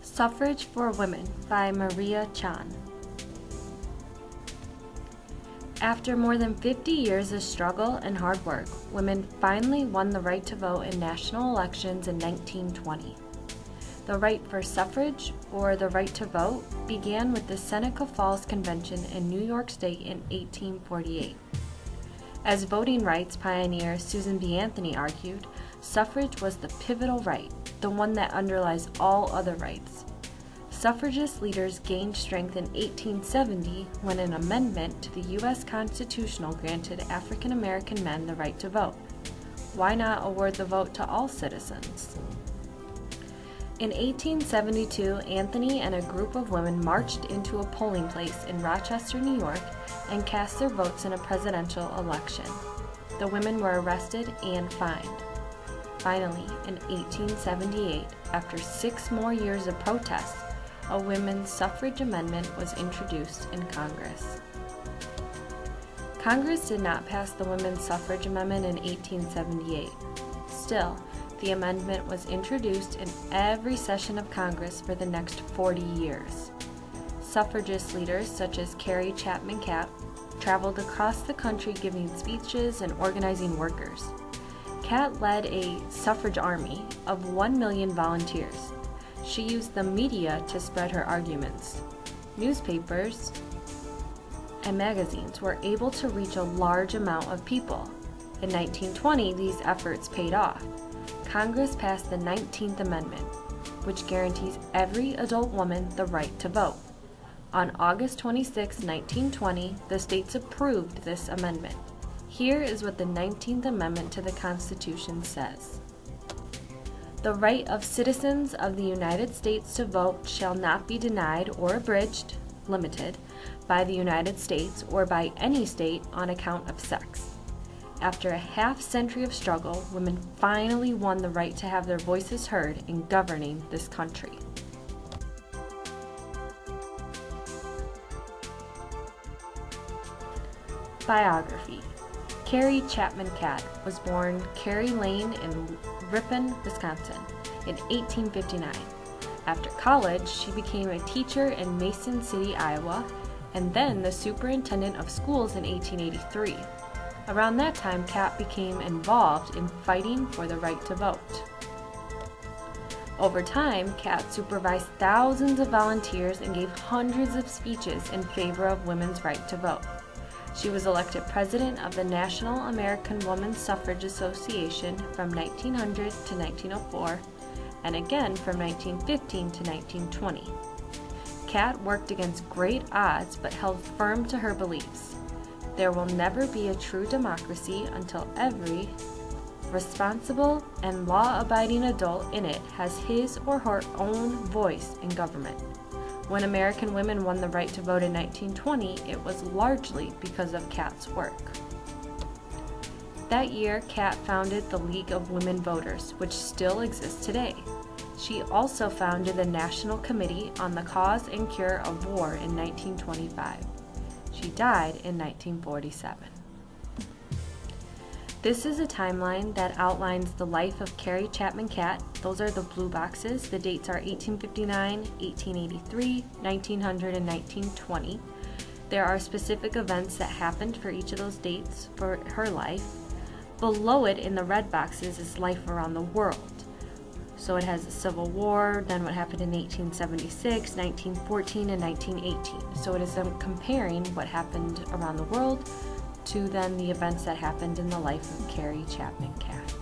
Suffrage for Women by Maria Chan. After more than 50 years of struggle and hard work, women finally won the right to vote in national elections in 1920. The right for suffrage, or the right to vote, began with the Seneca Falls Convention in New York State in 1848. As voting rights pioneer Susan B. Anthony argued, suffrage was the pivotal right, the one that underlies all other rights. Suffragist leaders gained strength in 1870 when an amendment to the U.S. Constitution granted African American men the right to vote. Why not award the vote to all citizens? In 1872, Anthony and a group of women marched into a polling place in Rochester, New York, and cast their votes in a presidential election. The women were arrested and fined. Finally, in 1878, after 6 more years of protests, a women's suffrage amendment was introduced in Congress. Congress did not pass the women's suffrage amendment in 1878. Still, the amendment was introduced in every session of Congress for the next 40 years. Suffragist leaders such as Carrie Chapman Catt traveled across the country giving speeches and organizing workers. Catt led a suffrage army of 1 million volunteers. She used the media to spread her arguments. Newspapers and magazines were able to reach a large amount of people. In 1920, these efforts paid off. Congress passed the 19th Amendment, which guarantees every adult woman the right to vote. On August 26, 1920, the states approved this amendment. Here is what the 19th Amendment to the Constitution says. The right of citizens of the United States to vote shall not be denied or abridged, limited, by the United States or by any state on account of sex. After a half-century of struggle, women finally won the right to have their voices heard in governing this country. Biography. Carrie Chapman Catt was born Carrie Lane in Ripon, Wisconsin, in 1859. After college, she became a teacher in Mason City, Iowa, and then the superintendent of schools in 1883. Around that time, Catt became involved in fighting for the right to vote. Over time, Catt supervised thousands of volunteers and gave hundreds of speeches in favor of women's right to vote. She was elected president of the National American Woman Suffrage Association from 1900 to 1904, and again from 1915 to 1920. Catt worked against great odds but held firm to her beliefs. There will never be a true democracy until every responsible and law-abiding adult in it has his or her own voice in government. When American women won the right to vote in 1920, it was largely because of Catt's work. That year, Catt founded the League of Women Voters, which still exists today. She also founded the National Committee on the Cause and Cure of War in 1925. She died in 1947. This is a timeline that outlines the life of Carrie Chapman Catt. Those are the blue boxes. The dates are 1859, 1883, 1900, and 1920. There are specific events that happened for each of those dates for her life. Below it in the red boxes is life around the world. So it has the Civil War, then what happened in 1876, 1914, and 1918. So it is them comparing what happened around the world to then the events that happened in the life of Carrie Chapman Catt.